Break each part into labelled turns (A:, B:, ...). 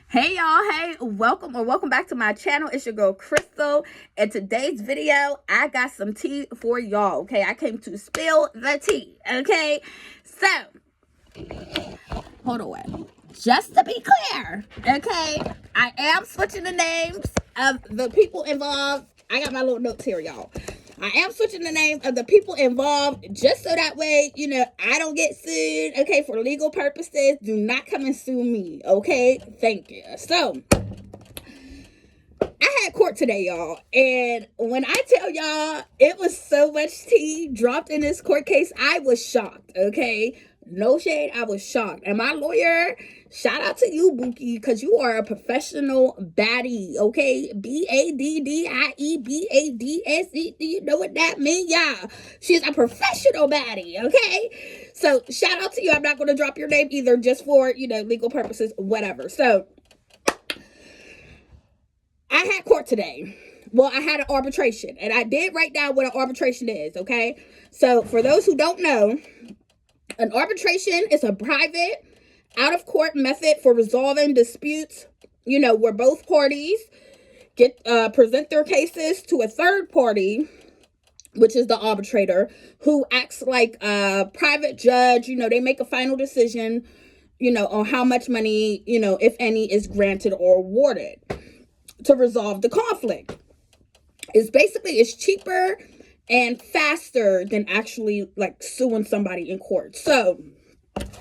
A: Hey y'all, hey, welcome back to my channel. It's your girl Crystal. In today's video, I got some tea for y'all. Okay, I came to spill the tea. Okay, so hold on. Just to be clear, okay, I am switching the names of the people involved. I got my little notes here, y'all. I am switching the name of the people involved just so that way, I don't get sued, okay, for legal purposes. Do not come and sue me, okay? Thank you. So, I had court today, y'all, and when I tell y'all it was so much tea dropped in this court case, I was shocked, okay? No shade, I was shocked. And my lawyer, shout out to you, Bookie, because you are a professional baddie, okay? BADDIE, do you know what that means? Yeah, she's a professional baddie, okay? So shout out to you. I'm not going to drop your name either, just for, legal purposes, whatever. So I had court today. Well, I had an arbitration, and I did write down what an arbitration is, okay? So for those who don't know, an arbitration is a private, out-of-court method for resolving disputes, where both parties present their cases to a third party, which is the arbitrator, who acts like a private judge. They make a final decision, on how much money, if any, is granted or awarded to resolve the conflict. It's cheaper and faster than actually like suing somebody in court. So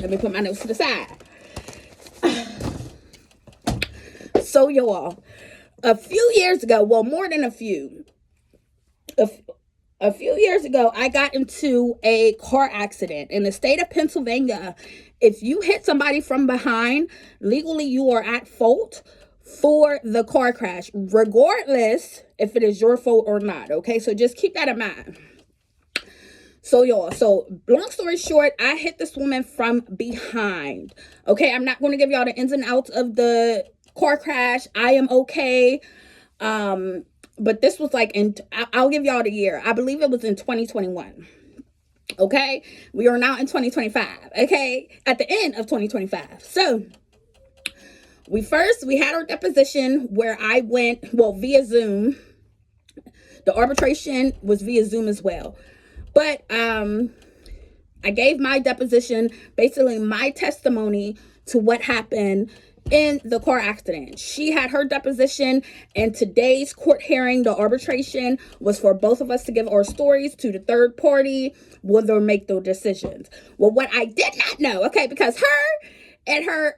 A: let me put my notes to the side. So y'all, a few years ago, well, more than a few years ago, I got into a car accident in the state of Pennsylvania. If you hit somebody from behind, legally you are at fault for the car crash, regardless if it is your fault or not, okay? So just keep that in mind. So y'all, long story short, I hit this woman from behind, okay? I'm not going to give y'all the ins and outs of the car crash. I am okay. But this was like I'll give y'all the year. I believe it was in 2021. Okay? We are now in 2025, okay? At the end of 2025. So we had our deposition where I went, via Zoom. The arbitration was via Zoom as well. But I gave my deposition, basically my testimony to what happened in the car accident. She had her deposition, and today's court hearing, the arbitration, was for both of us to give our stories to the third party, will they make those decisions. Well, what I did not know, okay, because her and her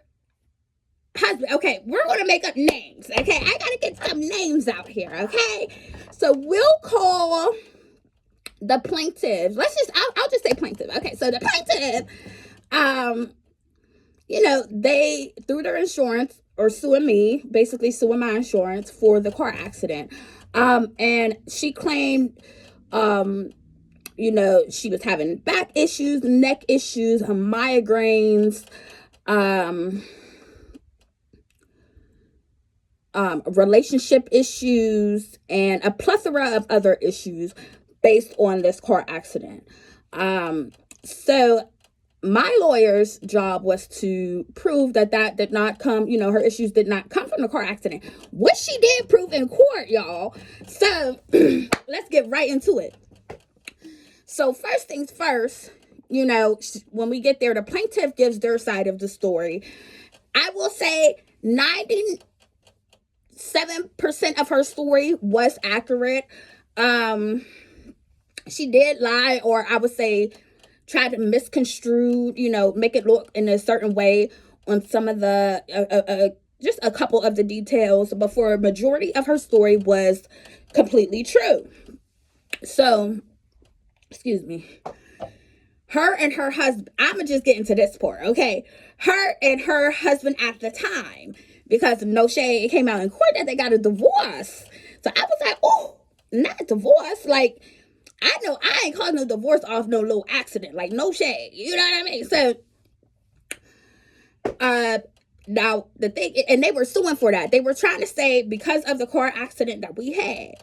A: husband, okay, we're going to make up names, okay? I got to get some names out here, okay? So we'll call the plaintiff. I'll just say plaintiff. Okay, so the plaintiff, they, through their insurance, or suing me, basically suing my insurance for the car accident. And she claimed, she was having back issues, neck issues, migraines, relationship issues, and a plethora of other issues based on this car accident. So my lawyer's job was to prove that did not come, her issues did not come from the car accident, which she did prove in court, y'all. So let's get right into it. So first things first, when we get there, the plaintiff gives their side of the story. I will say 97% of her story was accurate. She did lie, or I would say try to misconstrue, make it look in a certain way on some of the, just a couple of the details, but for a majority of her story was completely true. So, excuse me. Her and her husband, I'm just getting to this part, okay? Her and her husband at the time, because no shade, it came out in court that they got a divorce. So I was like, oh, not a divorce. Like, I know I ain't calling no divorce off no little accident, like no shade. You know what I mean? So, now the thing, and they were suing for that. They were trying to say because of the car accident that we had,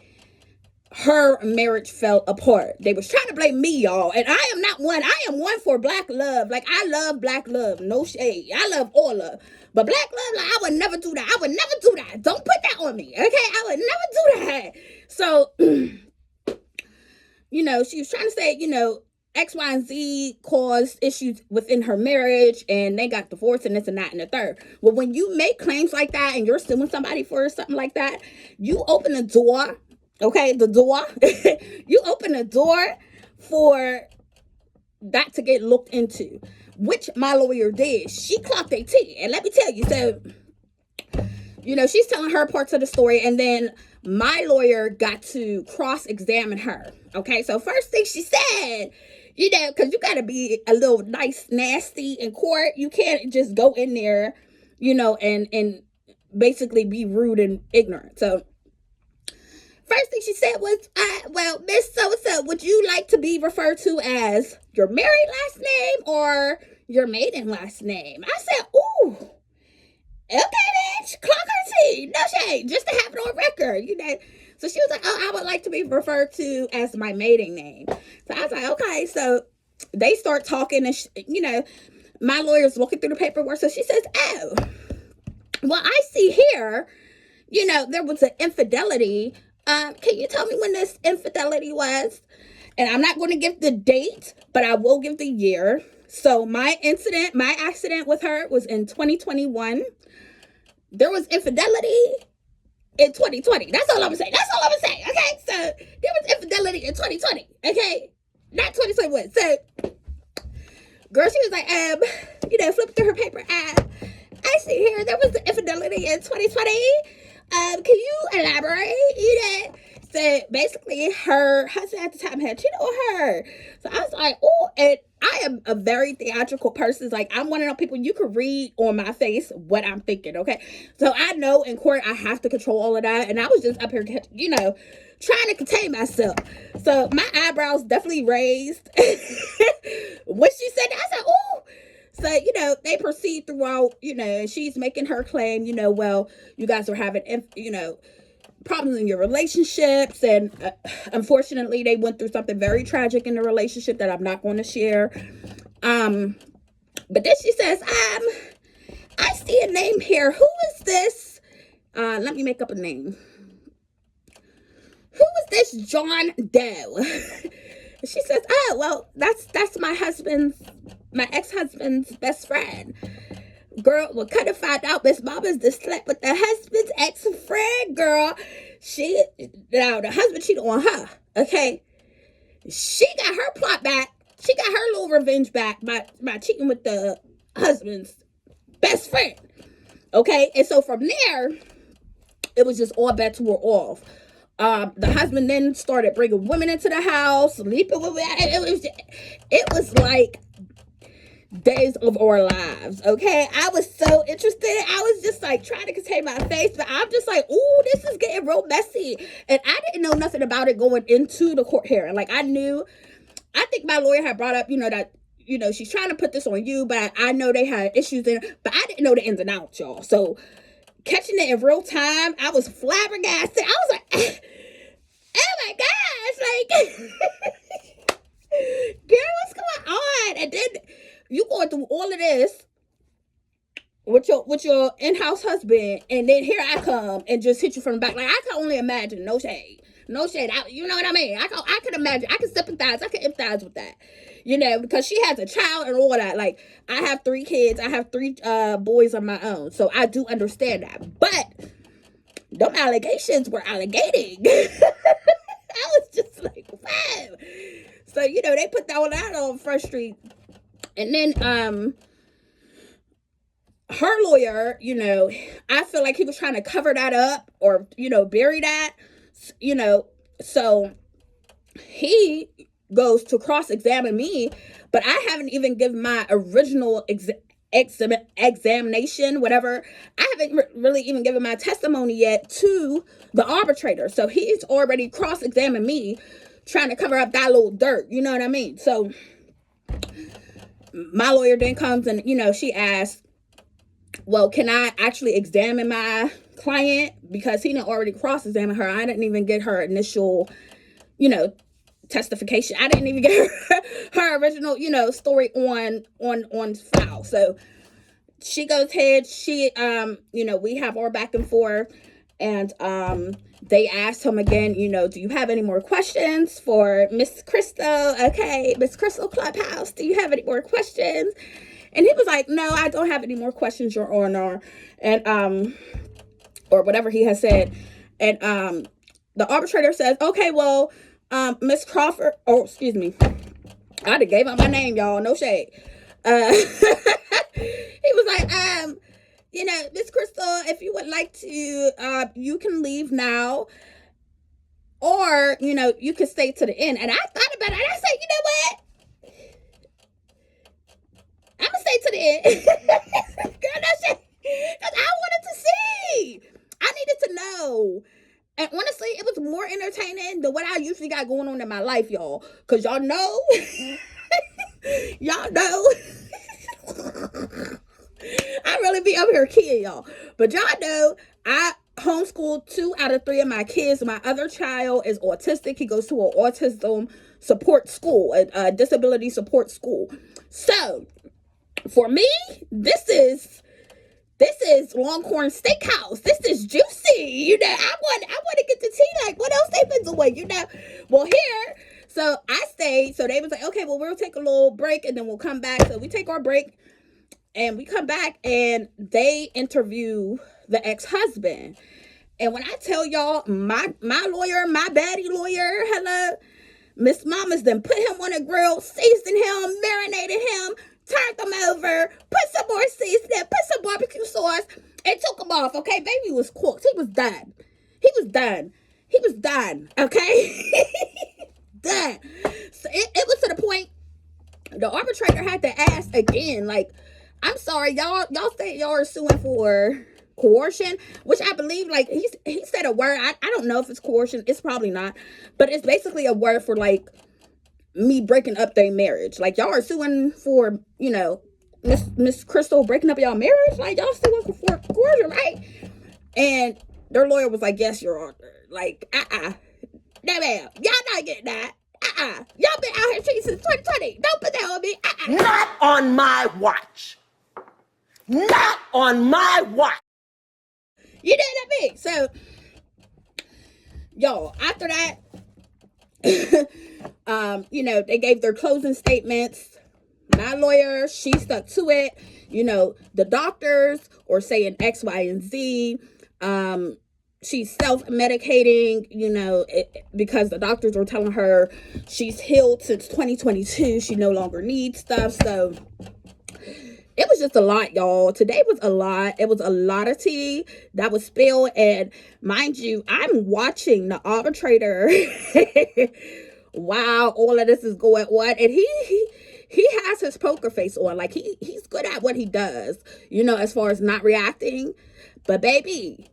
A: her marriage fell apart. They was trying to blame me, y'all, and I am not one. I am one for black love. Like, I love black love, no shade. I love all love, but black love, like, I would never do that. I would never do that. Don't put that on me, okay? I would never do that. So she was trying to say, X, Y, and Z caused issues within her marriage, and they got divorced, and this and that and the third. Well, when you make claims like that and you're suing somebody for something like that, you open the door. Okay, the door. You open the door for that to get looked into, which my lawyer did. She clocked a T. And let me tell you, so, she's telling her parts of the story, and then my lawyer got to cross-examine her. Okay, so first thing she said, because you got to be a little nice, nasty in court. You can't just go in there, and basically be rude and ignorant. So, first thing she said was, well, Miss So-and-so, would you like to be referred to as your married last name or your maiden last name? I said, ooh, okay, bitch, clock her T, no shade, just to have it on record, So she was like, oh, I would like to be referred to as my maiden name. So I was like, okay. So they start talking, and, my lawyer's looking through the paperwork. So she says, oh, well, I see here, there was an infidelity. Can you tell me when this infidelity was? And I'm not going to give the date, but I will give the year. So my accident with her was in 2021. There was infidelity in 2020. That's all I'm saying. Okay, so there was infidelity in 2020. Okay, not 2021. So, girl, she was like, flipping through her paper. I see here there was the infidelity in 2020. Can you elaborate? So basically, her husband at the time had cheated on her. So I was like, oh, and I am a very theatrical person. Like, I'm one of those people, you can read on my face what I'm thinking, okay? So I know in court I have to control all of that. And I was just up here, trying to contain myself. So my eyebrows definitely raised. When she said that, I said, oh. So, they proceed throughout, and she's making her claim, well, you guys are having, problems in your relationships. And unfortunately, they went through something very tragic in the relationship that I'm not going to share. But then she says, I see a name here. Who is this? Let me make up a name. Who is this John Doe? She says, oh, well, that's my ex-husband's best friend. Girl, well, kind of find out Miss Mama's just slept with the husband's ex-friend, girl. The husband cheated on her, okay? She got her plot back. She got her little revenge back by cheating with the husband's best friend, okay? And so from there, it was just all bets were off. The husband then started bringing women into the house, sleeping with women. It was like days of our lives, okay? I was so interested. I was just like trying to contain my face, but I'm just like, ooh, this is getting real messy. And I didn't know nothing about it going into the court hearing. Like, I think my lawyer had brought up, that, she's trying to put this on you, but I know they had issues in it, but I didn't know the ins and outs, y'all. So catching it in real time, I was flabbergasted. I was like, oh my gosh, like, girl, what's going on? And then you going through all of this with your in-house husband, and then here I come and just hit you from the back. Like, I can only imagine. No shade. You know what I mean? I can imagine. I can sympathize. I can empathize with that. Because she has a child and all that. Like, I have 3 kids. I have 3 boys of my own. So I do understand that. But them allegations were allegating. I was just like, wow. So, they put all that on Front Street. And then her lawyer, I feel like he was trying to cover that up or, bury that, so he goes to cross-examine me, but I haven't even given my original examination, whatever. I haven't really even given my testimony yet to the arbitrator. So he's already cross-examined me, trying to cover up that little dirt. You know what I mean? So my lawyer then comes and, she asks, well, can I actually examine my client? Because he didn't already cross-examine her. I didn't even get her initial testification. I didn't even get her original, story on file. So she goes ahead, she we have our back and forth, and they asked him again, do you have any more questions for Miss Crystal? Okay, Miss Crystal Clubhouse, do you have any more questions? And he was like, no, I don't have any more questions, Your Honor. And or whatever he has said. And the arbitrator says, okay, well, Miss Crawford, oh, excuse me, I done gave out my name, y'all, no shade. He was like, Miss Crystal, if you would like to, you can leave now, or, you can stay to the end. And I thought about it, and I said, you know what? I'm gonna stay to the end. Girl, no shade. Because I wanted to see. I needed to know. And honestly, it was more entertaining than what I usually got going on in my life, y'all. Because y'all know. Y'all know. I really be up here kidding y'all. But y'all know, I homeschooled 2 out of 3 of my kids. My other child is autistic. He goes to an autism support school, a disability support school. So, for me, this is Longhorn Steakhouse. This is juicy. I want to get to tea. Like, what else they been doing? Well, here, so I stayed. So they was like, okay, well, we'll take a little break and then we'll come back. So we take our break and we come back and they interview the ex-husband. And when I tell y'all, my lawyer, my baddie lawyer, hello, Miss Mama's then put him on a grill, seasoned him, marinated him, turned them over, put some more seasoning, put some barbecue sauce, and took them off, okay? Baby was cooked. He was done. Okay? Done. So it was to the point, the arbitrator had to ask again, like, I'm sorry, y'all say y'all are suing for coercion, which I believe, like, he said a word. I don't know if it's coercion. It's probably not. But it's basically a word for, like, me breaking up their marriage. Like, y'all are suing for, Miss Crystal breaking up y'all marriage? Like, y'all suing for coercion, right? And their lawyer was like, yes, Your Honor. Like, no, ma'am. Y'all not getting that. Y'all been out here cheating since 2020. Don't put that on me.
B: Not on my watch. Not on my watch.
A: You know what I mean? So, y'all, after that, they gave their closing statements. My lawyer, she stuck to it. The doctors are saying X, Y, and Z. She's self-medicating, because the doctors were telling her she's healed since 2022. She no longer needs stuff. So it was just a lot, y'all. Today was a lot. It was a lot of tea that was spilled. And mind you, I'm watching the arbitrator while all of this is going on. And he has his poker face on. Like, he's good at what he does, as far as not reacting. But baby,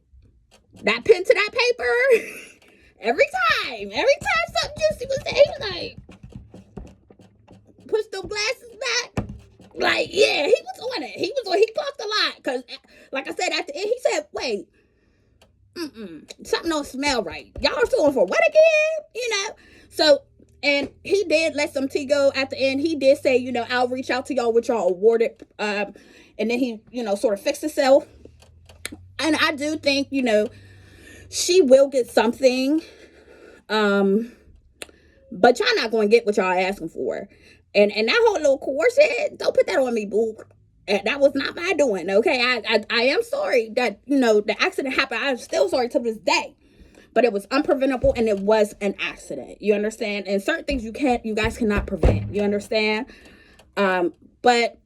A: that pen to that paper, every time something juicy was said, he was like, push them glasses back. Like, yeah, he was on it. He clocked a lot. Because, like I said, at the end, he said, wait, something don't smell right. Y'all are suing for what again? So, and he did let some tea go at the end. He did say, I'll reach out to y'all with y'all awarded. And then he, sort of fixed himself. And I do think, she will get something. But y'all not going to get what y'all asking for. And that whole little coercion, don't put that on me, boo. That was not my doing, okay? I am sorry that, the accident happened. I'm still sorry to this day. But it was unpreventable and it was an accident. You understand? And certain things you guys cannot prevent. You understand? But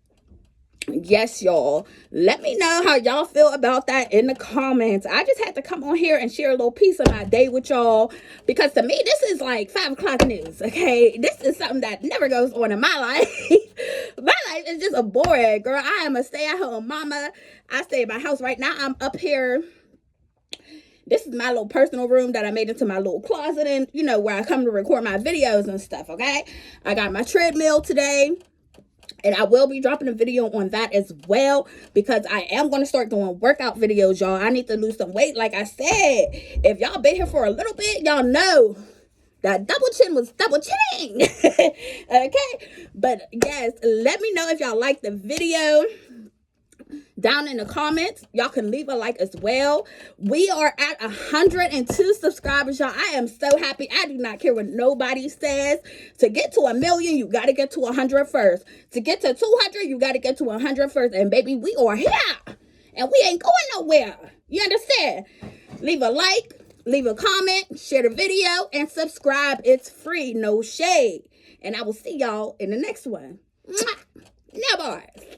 A: yes, y'all, let me know how y'all feel about that in the comments. I just had to come on here and share a little piece of my day with y'all, because to me, this is like 5 o'clock news, okay? This is something that never goes on in my life. My life is just a boring, girl. I am a stay-at-home mama. I stay in my house right now. I'm up here. This is my little personal room that I made into my little closet, and, where I come to record my videos and stuff, okay? I got my treadmill today. And I will be dropping a video on that as well, because I am going to start doing workout videos, y'all. I need to lose some weight. Like I said, if y'all been here for a little bit, y'all know That double chin was double chinning. Okay, but yes, let me know if y'all like the video down in the comments. Y'all can leave a like as well. We are at 102 subscribers, y'all. I am so happy. I do not care what nobody says. To get to 1 million, you got to get to 100 first. To get to 200, you got to get to 100 first. And baby, we are here, and we ain't going nowhere. You understand? Leave a like, leave a comment, share the video, and subscribe. It's free, no shade. And I will see y'all in the next one. Mwah. Now, boys.